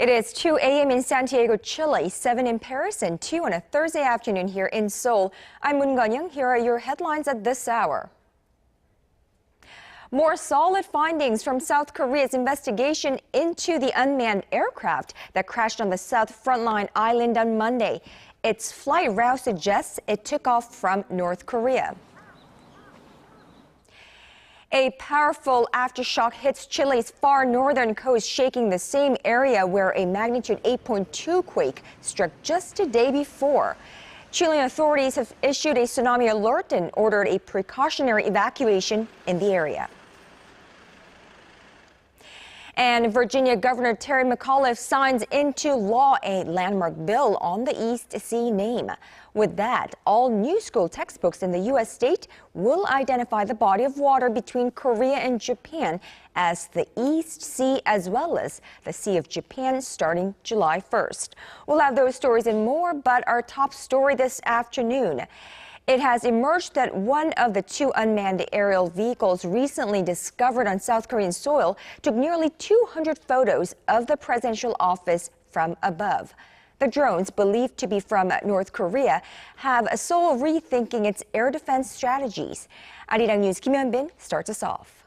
It is 2 a.m. in Santiago, Chile, 7 in Paris, and 2 on a Thursday afternoon here in Seoul. I'm Moon Conn-young. Here are your headlines at this hour. More solid findings from South Korea's investigation into the unmanned aircraft that crashed on the South Frontline Island on Monday. Its flight route suggests it took off from North Korea. A powerful aftershock hits Chile's far northern coast, shaking the same area where a magnitude 8.2 quake struck just a day before. Chilean authorities have issued a tsunami alert and ordered a precautionary evacuation in the area. And Virginia Governor Terry McAuliffe signs into law a landmark bill on the East Sea name. With that, all new school textbooks in the U.S. state will identify the body of water between Korea and Japan as the East Sea, as well as the Sea of Japan, starting July 1st. We'll have those stories and more, but our top story this afternoon. It has emerged that one of the two unmanned aerial vehicles recently discovered on South Korean soil took nearly 200 photos of the presidential office from above. The drones, believed to be from North Korea, have Seoul rethinking its air defense strategies. ARIRANG News Kim Hyun-bin starts us off.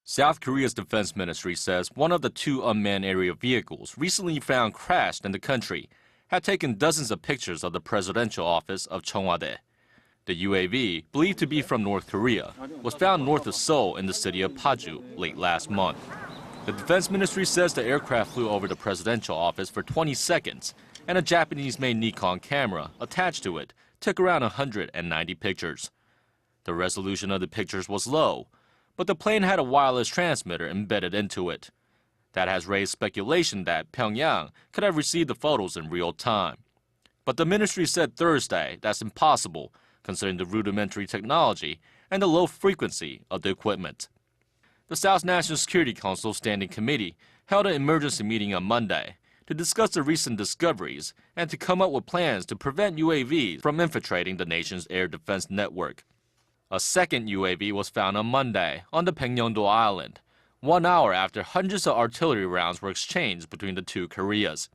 South Korea's defense ministry says one of the two unmanned aerial vehicles recently found crashed in the country had taken dozens of pictures of the presidential office of Cheongwade. The UAV, believed to be from North Korea, was found north of Seoul in the city of Paju late last month. The defense ministry says the aircraft flew over the presidential office for 20 seconds, and a Japanese-made Nikon camera attached to it took around 190 pictures. The resolution of the pictures was low, but the plane had a wireless transmitter embedded into it. That has raised speculation that Pyongyang could have received the photos in real time. But the ministry said Thursday that's impossible, considering the rudimentary technology and the low frequency of the equipment. The South National Security Council Standing Committee held an emergency meeting on Monday to discuss the recent discoveries and to come up with plans to prevent UAVs from infiltrating the nation's air defense network. A second UAV was found on Monday on the Baekneungdo Island, 1 hour after hundreds of artillery rounds were exchanged between the two Koreas.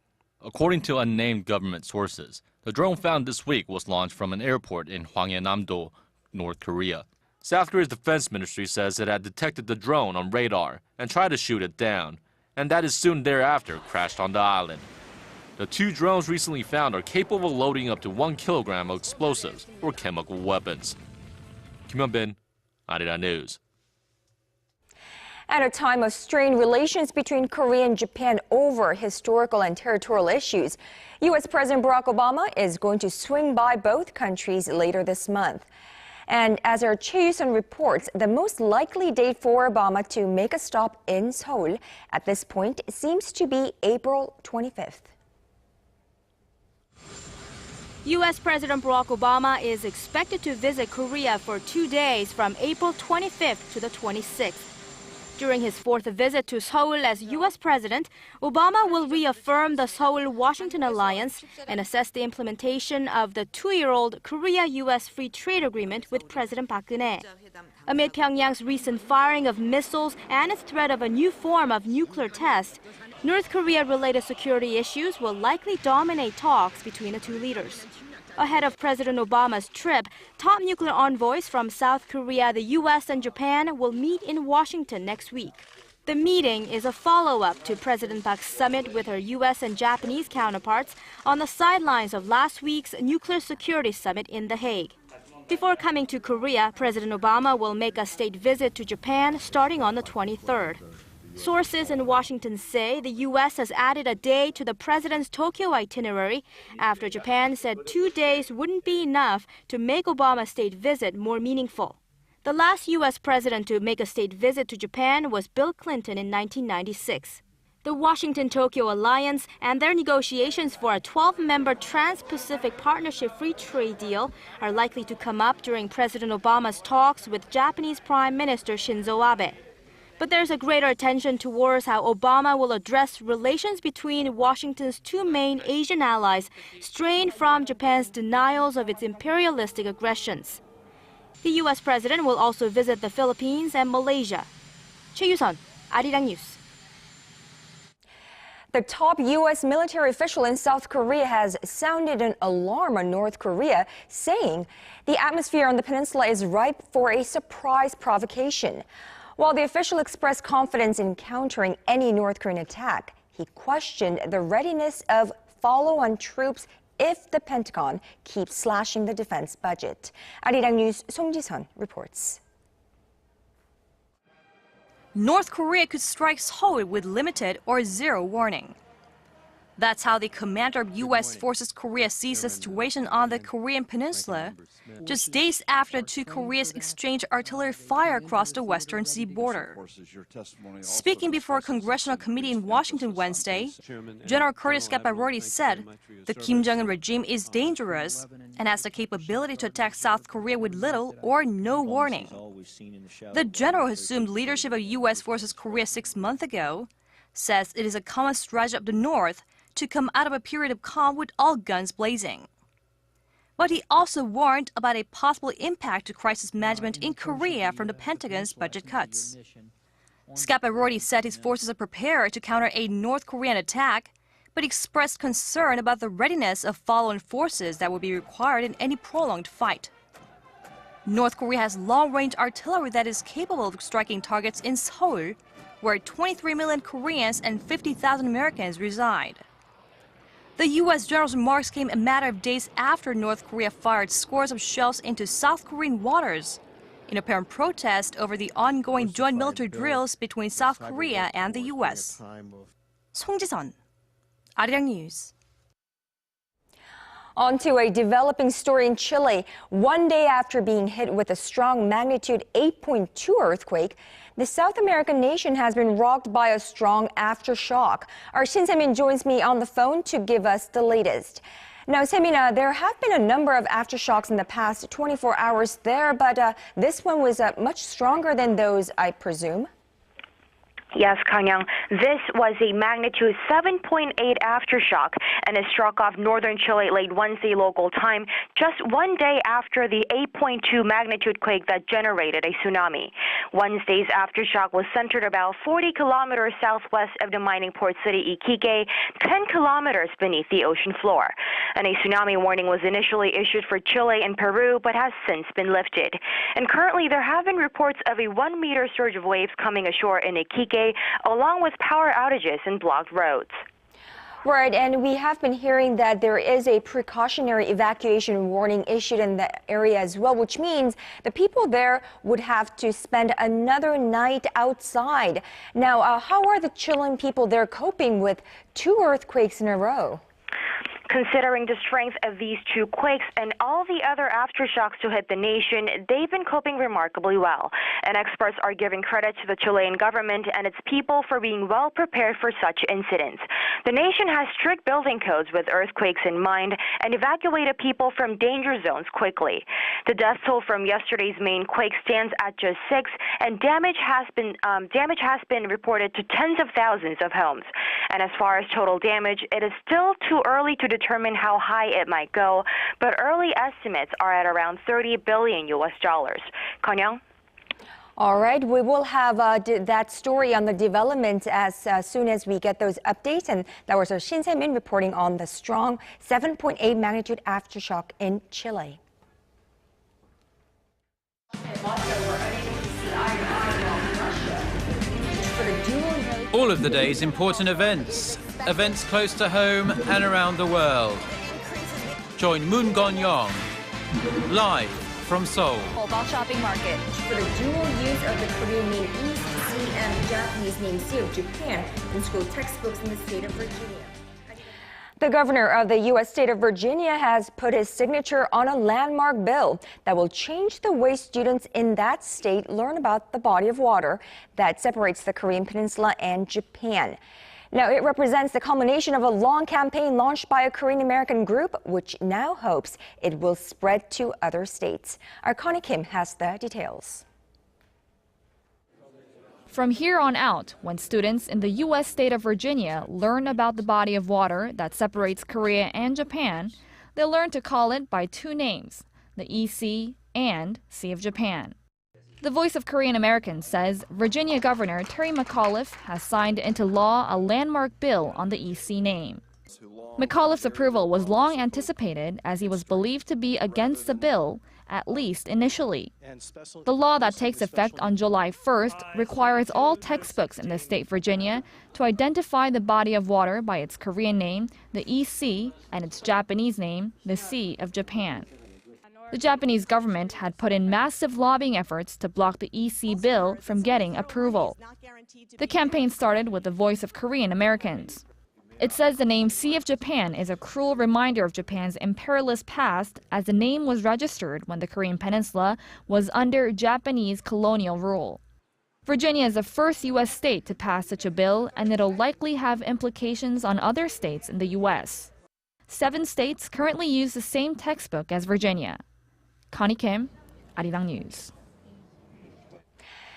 According to unnamed government sources, the drone found this week was launched from an airport in Hwanghae-namdo, North Korea. South Korea's defense ministry says it had detected the drone on radar and tried to shoot it down, and that is soon thereafter crashed on the island. The two drones recently found are capable of loading up to 1 kilogram of explosives or chemical weapons. Kim Hyun-bin, ARIRANG News. At a time of strained relations between Korea and Japan over historical and territorial issues, U.S. President Barack Obama is going to swing by both countries later this month. And as our Choi Yoo-sun reports, the most likely date for Obama to make a stop in Seoul at this point seems to be April 25th. U.S. President Barack Obama is expected to visit Korea for 2 days from April 25th to the 26th. During his fourth visit to Seoul as U.S. President, Obama will reaffirm the Seoul-Washington alliance and assess the implementation of the 2-year-old Korea-U.S. Free Trade Agreement with President Park Geun-hye. Amid Pyongyang's recent firing of missiles and its threat of a new form of nuclear test, North Korea-related security issues will likely dominate talks between the two leaders. Ahead of President Obama's trip, top nuclear envoys from South Korea, the U.S., and Japan will meet in Washington next week. The meeting is a follow-up to President Park's summit with her U.S. and Japanese counterparts on the sidelines of last week's nuclear security summit in The Hague. Before coming to Korea, President Obama will make a state visit to Japan starting on the 23rd. Sources in Washington say the U.S. has added a day to the president's Tokyo itinerary after Japan said 2 days wouldn't be enough to make Obama's state visit more meaningful. The last U.S. president to make a state visit to Japan was Bill Clinton in 1996. The Washington-Tokyo alliance and their negotiations for a 12-member Trans-Pacific Partnership free trade deal are likely to come up during President Obama's talks with Japanese Prime Minister Shinzo Abe. But there's a greater attention towards how Obama will address relations between Washington's two main Asian allies, strained from Japan's denials of its imperialistic aggressions. The U.S. president will also visit the Philippines and Malaysia. Choi Yoo-sun, ARIRANG News. The top U.S. military official in South Korea has sounded an alarm on North Korea, saying the atmosphere on the peninsula is ripe for a surprise provocation. While the official expressed confidence in countering any North Korean attack, he questioned the readiness of follow-on troops if the Pentagon keeps slashing the defense budget. ARIRANG News 송지선 reports. North Korea could strike Seoul with limited or zero warning. That's how the commander of U.S. Forces Korea sees the situation on the Korean peninsula, just days after two Koreas exchanged artillery fire across the western sea border. Speaking before a congressional committee in Washington Wednesday, General Curtis Scaparrotti said the Kim Jong-un regime is dangerous and has the capability to attack South Korea with little or no warning. The general assumed leadership of U.S. Forces Korea 6 months ago, says it is a common strategy of the North to come out of a period of calm with all guns blazing. But he also warned about a possible impact to crisis management in Korea from the Pentagon's budget cuts. Scaparrotti said his forces are prepared to counter a North Korean attack, but expressed concern about the readiness of follow-on forces that would be required in any prolonged fight. North Korea has long-range artillery that is capable of striking targets in Seoul, where 23 million Koreans and 50,000 Americans reside. The U.S. general's remarks came a matter of days after North Korea fired scores of shells into South Korean waters, in apparent protest over the ongoing joint military drills between South Korea and the U.S. 송지선, ARIRANG News. On to a developing story in Chile. One day after being hit with a strong magnitude 8.2 earthquake, the South American nation has been rocked by a strong aftershock. Our Shin Se-min joins me on the phone to give us the latest. Now, Se-min, there have been a number of aftershocks in the past 24 hours there, but this one was much stronger than those, I presume. Yes, Conn-young. This was a magnitude 7.8 aftershock, and it struck off northern Chile late Wednesday local time, just one day after the 8.2 magnitude quake that generated a tsunami. Wednesday's aftershock was centered about 40 kilometers southwest of the mining port city Iquique, 10 kilometers beneath the ocean floor. And a tsunami warning was initially issued for Chile and Peru, but has since been lifted. And currently, there have been reports of a 1-meter surge of waves coming ashore in Iquique, along with power outages and blocked roads. Right, and we have been hearing that there is a precautionary evacuation warning issued in the area as well, which means the people there would have to spend another night outside. Now, how are the Chilean people there coping with 2 earthquakes in a row? Considering the strength of these 2 quakes and all the other aftershocks to hit the nation, they've been coping remarkably well. And experts are giving credit to the Chilean government and its people for being well prepared for such incidents. The nation has strict building codes with earthquakes in mind and evacuated people from danger zones quickly. The death toll from yesterday's main quake stands at just 6, and damage has been reported to tens of thousands of homes. And as far as total damage, it is still too early to determine how high it might go, but early estimates are at around $30 billion. Conn-young? All right, we will have that story on the development as soon as we get those updates. And that was our Shin Se-min reporting on the strong 7.8 magnitude aftershock in Chile. All of the day's important events close to home and around the world. Join Moon Conn-young live from Seoul. Mobile shopping market for the dual use of the Korean name East Sea and Japanese name Sea of Japan in school textbooks in the state of Virginia. The governor of the U.S. state of Virginia has put his signature on a landmark bill that will change the way students in that state learn about the body of water that separates the Korean peninsula and Japan. Now, it represents the culmination of a long campaign launched by a Korean-American group, which now hopes it will spread to other states. Our Connie Kim has the details. From here on out, when students in the U.S. state of Virginia learn about the body of water that separates Korea and Japan, they'll learn to call it by 2 names, the EC and Sea of Japan. The Voice of Korean Americans says Virginia Governor Terry McAuliffe has signed into law a landmark bill on the East Sea name. McAuliffe's approval was long anticipated as he was believed to be against the bill, at least initially. The law that takes effect on July 1st requires all textbooks in the state Virginia to identify the body of water by its Korean name, the East Sea, and its Japanese name, the Sea of Japan. The Japanese government had put in massive lobbying efforts to block the East Sea bill from getting approval. The campaign started with the Voice of Korean Americans. It says the name Sea of Japan is a cruel reminder of Japan's imperialist past, as the name was registered when the Korean peninsula was under Japanese colonial rule. Virginia is the first U.S. state to pass such a bill, and it'll likely have implications on other states in the U.S. 7 states currently use the same textbook as Virginia. Connie Kim, ARIRANG News.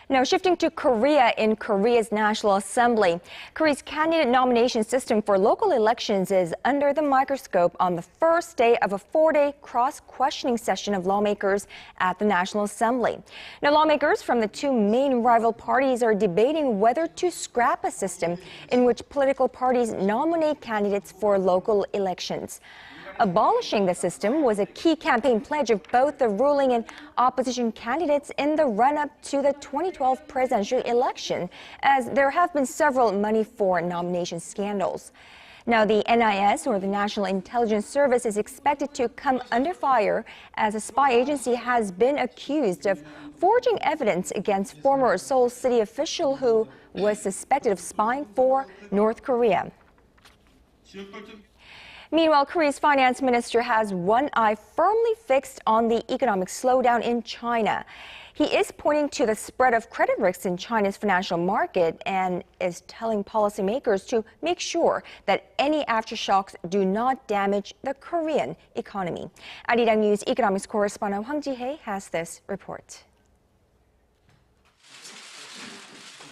Now shifting to Korea, in Korea's National Assembly, Korea's candidate nomination system for local elections is under the microscope on the first day of a 4-day cross-questioning session of lawmakers at the National Assembly. Now lawmakers from the 2 main rival parties are debating whether to scrap a system in which political parties nominate candidates for local elections. Abolishing the system was a key campaign pledge of both the ruling and opposition candidates in the run-up to the 2012 presidential election, as there have been several money for nomination scandals. Now, the NIS, or the National Intelligence Service, is expected to come under fire as a spy agency has been accused of forging evidence against former Seoul city official who was suspected of spying for North Korea. Meanwhile, Korea's finance minister has one eye firmly fixed on the economic slowdown in China. He is pointing to the spread of credit risks in China's financial market and is telling policymakers to make sure that any aftershocks do not damage the Korean economy. ARIRANG News economics correspondent Hwang Ji-hye has this report.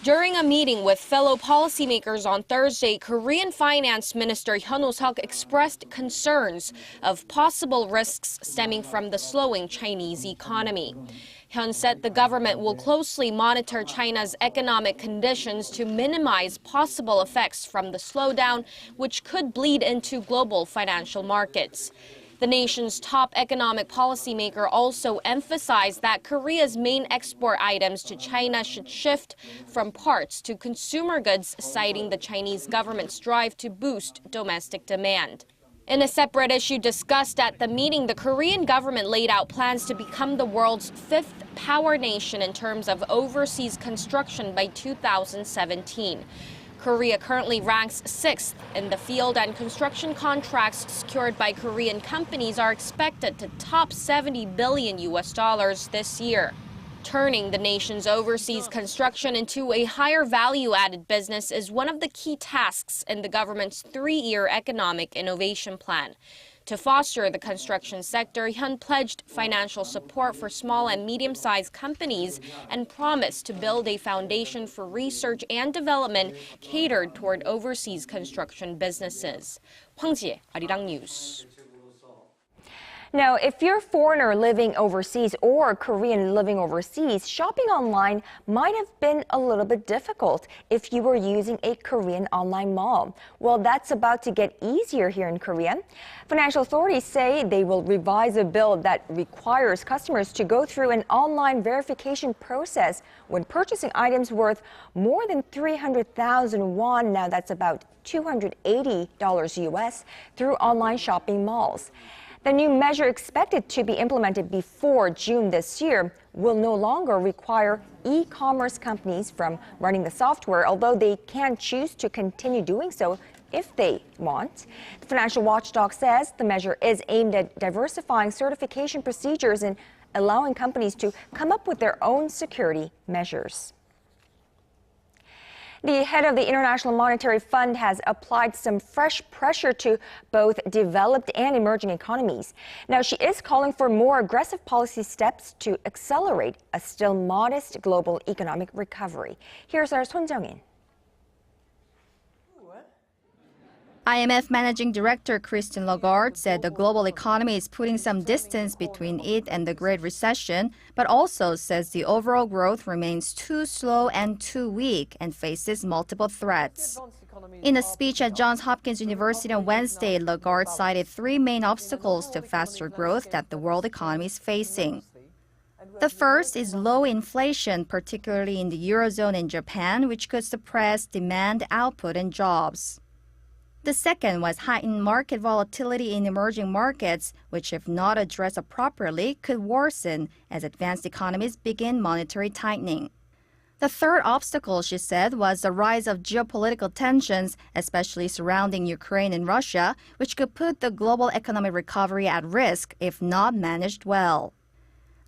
During a meeting with fellow policymakers on Thursday, Korean Finance Minister Hyun Oh-seok expressed concerns of possible risks stemming from the slowing Chinese economy. Hyun said the government will closely monitor China's economic conditions to minimize possible effects from the slowdown, which could bleed into global financial markets. The nation's top economic policymaker also emphasized that Korea's main export items to China should shift from parts to consumer goods, citing the Chinese government's drive to boost domestic demand. In a separate issue discussed at the meeting, the Korean government laid out plans to become the world's 5th power nation in terms of overseas construction by 2017. Korea currently ranks 6th in the field, and construction contracts secured by Korean companies are expected to top $70 billion this year. Turning the nation's overseas construction into a higher value-added business is one of the key tasks in the government's 3-year economic innovation plan. To foster the construction sector, Hyun pledged financial support for small and medium-sized companies and promised to build a foundation for research and development catered toward overseas construction businesses. Hwang Ji-hye, ARIRANG News. Now, if you're a foreigner living overseas or Korean living overseas, shopping online might have been a little bit difficult if you were using a Korean online mall. Well, that's about to get easier here in Korea. Financial authorities say they will revise a bill that requires customers to go through an online verification process when purchasing items worth more than 300,000 won. Now, that's about $280 US through online shopping malls. The new measure, expected to be implemented before June this year, will no longer require e-commerce companies from running the software, although they can choose to continue doing so if they want. The financial watchdog says the measure is aimed at diversifying certification procedures and allowing companies to come up with their own security measures. The head of the International Monetary Fund has applied some fresh pressure to both developed and emerging economies. Now, she is calling for more aggressive policy steps to accelerate a still modest global economic recovery. Here's our Son Jung-in. IMF Managing Director Christine Lagarde said the global economy is putting some distance between it and the Great Recession, but also says the overall growth remains too slow and too weak and faces multiple threats. In a speech at Johns Hopkins University on Wednesday, Lagarde cited three main obstacles to faster growth that the world economy is facing. The first is low inflation, particularly in the Eurozone and Japan, which could suppress demand, output, and jobs. The second was heightened market volatility in emerging markets, which, if not addressed properly, could worsen as advanced economies begin monetary tightening. The third obstacle, she said, was the rise of geopolitical tensions, especially surrounding Ukraine and Russia, which could put the global economic recovery at risk if not managed well.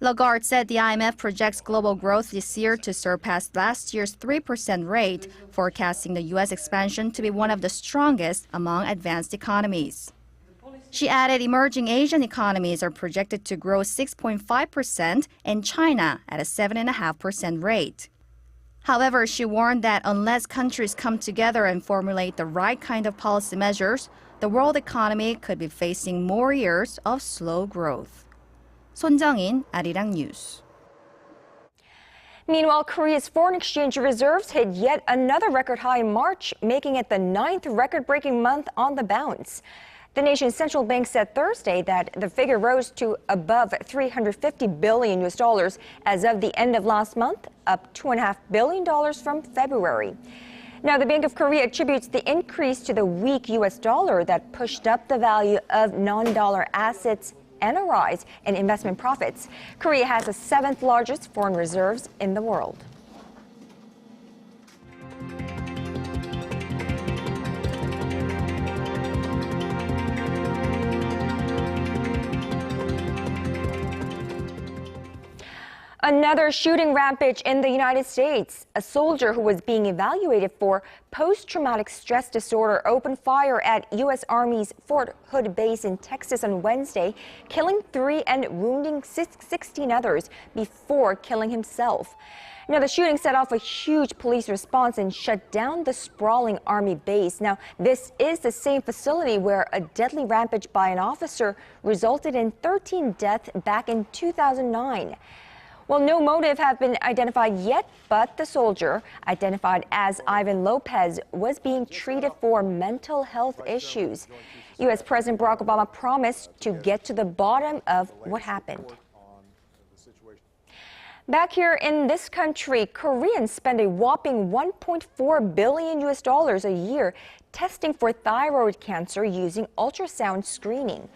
Lagarde said the IMF projects global growth this year to surpass last year's 3% rate, forecasting the U.S. expansion to be one of the strongest among advanced economies. She added emerging Asian economies are projected to grow 6.5% and China at a 7.5% rate. However, she warned that unless countries come together and formulate the right kind of policy measures, the world economy could be facing more years of slow growth. 손정인, ARIRANG News. Meanwhile, Korea's foreign exchange reserves hit yet another record high in March, making it the 9th record-breaking month on the bounce. The nation's central bank said Thursday that the figure rose to above $350 billion as of the end of last month, up $2.5 billion from February. Now, the Bank of Korea attributes the increase to the weak U.S. dollar that pushed up the value of non-dollar assets and a rise in investment profits. Korea has the 7th largest foreign reserves in the world. Another shooting rampage in the United States. A soldier who was being evaluated for post-traumatic stress disorder opened fire at U.S. Army's Fort Hood base in Texas on Wednesday, killing 3 and wounding 16 others before killing himself. Now, the shooting set off a huge police response and shut down the sprawling Army base. Now, this is the same facility where a deadly rampage by an officer resulted in 13 deaths back in 2009. Well, no motive have been identified yet, but the soldier, identified as Ivan Lopez, was being treated for mental health issues. U.S. President Barack Obama promised to get to the bottom of what happened. Back here in this country, Koreans spend a whopping $1.4 billion a year testing for thyroid cancer using ultrasound screening.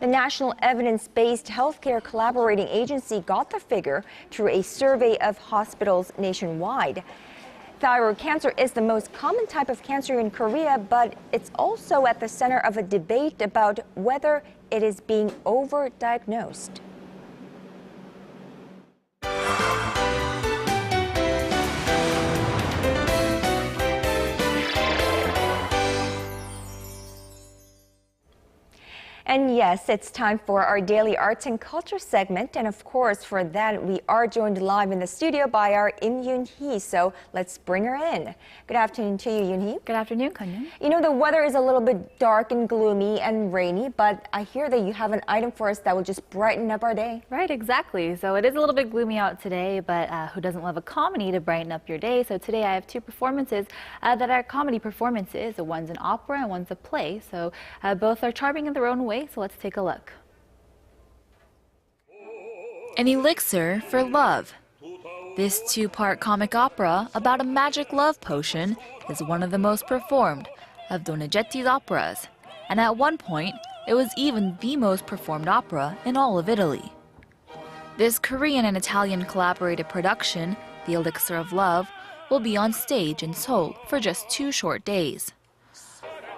The National Evidence-Based Healthcare Collaborating Agency got the figure through a survey of hospitals nationwide. Thyroid cancer is the most common type of cancer in Korea, but it's also at the center of a debate about whether it is being overdiagnosed. And yes, it's time for our daily arts and culture segment. And of course, for that, we are joined live in the studio by our Im Yoon-hee. So let's bring her in. Good afternoon to you, Yoon-hee. Good afternoon, Conn-young. You know, the weather is a little bit dark and gloomy and rainy, but I hear that you have an item for us that will just brighten up our day. Right, exactly. So it is a little bit gloomy out today, but who doesn't love a comedy to brighten up your day? So today I have two performances that are comedy performances. One's an opera and one's a play. So both are charming in their own way. So let's take a look. An Elixir for Love. This two-part comic opera about a magic love potion is one of the most performed of Donizetti's operas, and at one point, it was even the most performed opera in all of Italy. This Korean and Italian collaborated production, The Elixir of Love, will be on stage in Seoul for just 2 short days.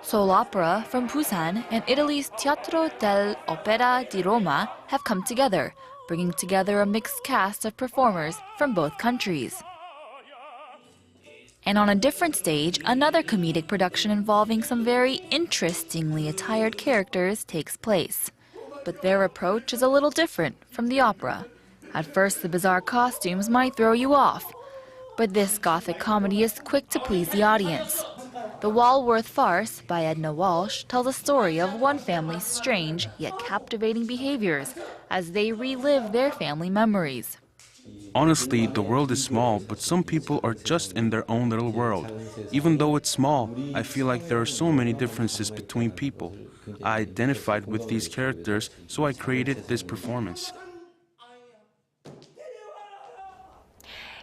Seoul Opera from Busan and Italy's Teatro dell'Opera di Roma have come together, bringing together a mixed cast of performers from both countries. And on a different stage, another comedic production involving some very interestingly attired characters takes place. But their approach is a little different from the opera. At first, the bizarre costumes might throw you off, but this gothic comedy is quick to please the audience. The Walworth Farce by Edna Walsh tells a story of one family's strange yet captivating behaviors as they relive their family memories. Honestly, the world is small, but some people are just in their own little world. Even though it's small, I feel like there are so many differences between people. I identified with these characters, so I created this performance.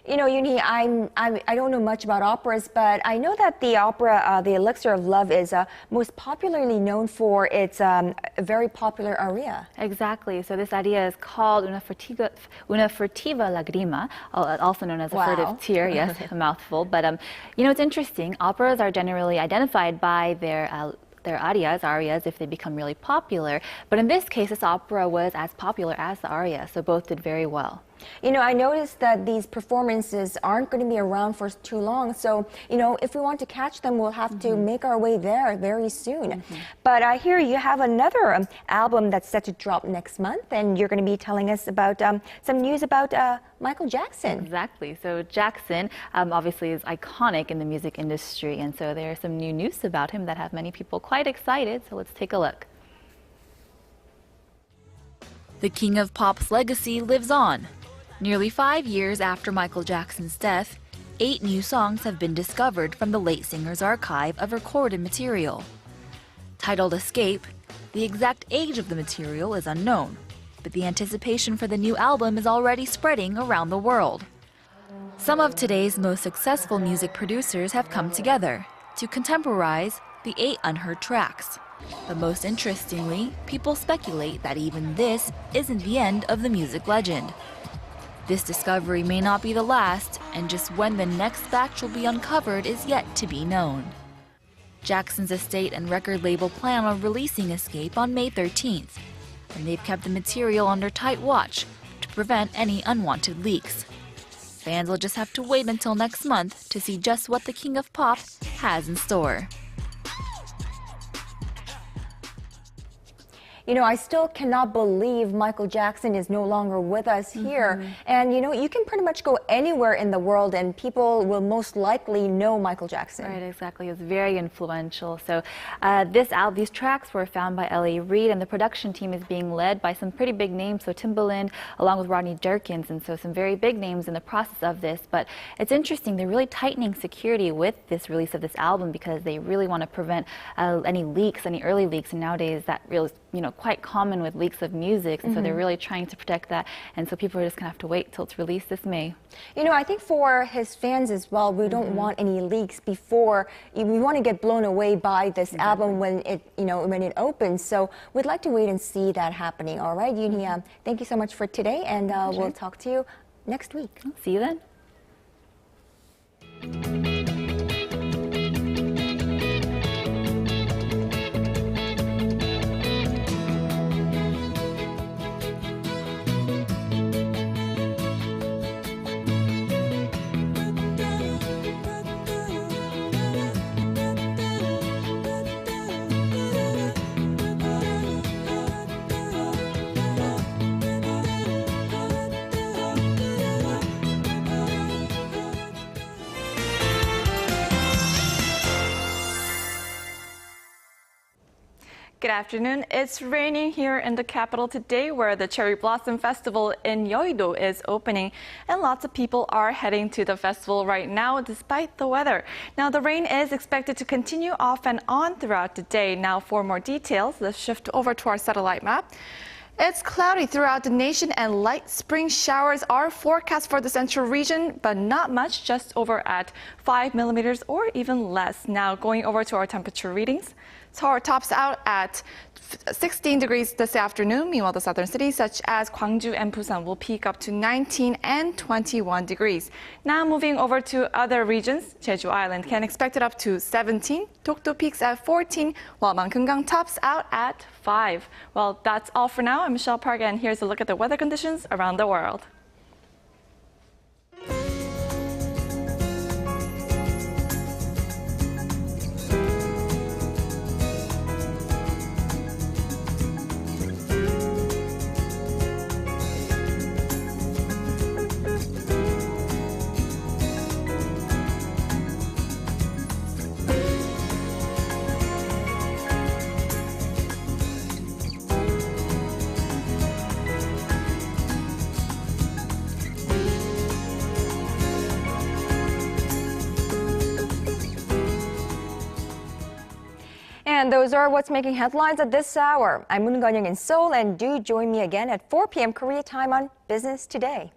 You know, Yoonhee, I don't know much about operas, but I know that the opera, The Elixir of Love, is most popularly known for its very popular aria. Exactly. So this aria is called Una furtiva lagrima, also known as a furtive tear. Yes, a mouthful. But you know, it's interesting. Operas are generally identified by their arias if they become really popular. But in this case, this opera was as popular as the aria, so both did very well. You know, I noticed that these performances aren't going to be around for too long. So, you know, if we want to catch them, we'll have to make our way there very soon. But I hear you have another album that's set to drop next month, and you're going to be telling us about some news about Michael Jackson. Exactly. So Jackson obviously is iconic in the music industry, and so there are some new news about him that have many people quite excited. So let's take a look. The King of Pop's legacy lives on. Nearly 5 years after Michael Jackson's death, 8 new songs have been discovered from the late singer's archive of recorded material. Titled Escape, the exact age of the material is unknown, but the anticipation for the new album is already spreading around the world. Some of today's most successful music producers have come together to contemporize the 8 unheard tracks. But most interestingly, people speculate that even this isn't the end of the music legend. This discovery may not be the last, and just when the next batch will be uncovered is yet to be known. Jackson's estate and record label plan on releasing Escape on May 13th, and they've kept the material under tight watch to prevent any unwanted leaks. Fans will just have to wait until next month to see just what the King of Pop has in store. You know, I still cannot believe Michael Jackson is no longer with us here. And, you know, you can pretty much go anywhere in the world and people will most likely know Michael Jackson. Right, exactly. It's very influential. So these tracks were found by L.A. Reid, and the production team is being led by some pretty big names. So Timbaland, along with Rodney Jerkins, and so some very big names in the process of this. But it's interesting, they're really tightening security with this release of this album because they really want to prevent any leaks, any early leaks. And nowadays that really, you know, quite common with leaks of music, and so they're really trying to protect that, and so people are just gonna have to wait till it's released this May. You know, I think for his fans as well, we don't want any leaks before. We want to get blown away by this album when it, you know, when it opens. So we'd like to wait and see that happening. All right, Yoonhee, thank you so much for today, and we'll talk to you next week. See you then. Good afternoon. It's raining here in the capital today, where the Cherry Blossom Festival in Yeouido is opening, and lots of people are heading to the festival right now despite the weather. Now, the rain is expected to continue off and on throughout the day. Now, for more details, let's shift over to our satellite map. It's cloudy throughout the nation, and light spring showers are forecast for the central region, but not much, just over at 5 millimeters or even less. Now, going over to our temperature readings. Seoul tops out at 16 degrees this afternoon. Meanwhile, the southern cities such as Gwangju and Busan will peak up to 19 and 21 degrees. Now moving over to other regions, Jeju Island can expect it up to 17. Dokdo peaks at 14, while Mankungang tops out at 5. Well, that's all for now. I'm Michelle Park, and here's a look at the weather conditions around the world. And those are what's making headlines at this hour. I'm Moon Conn-young in Seoul, and do join me again at 4 p.m. Korea time on Business Today.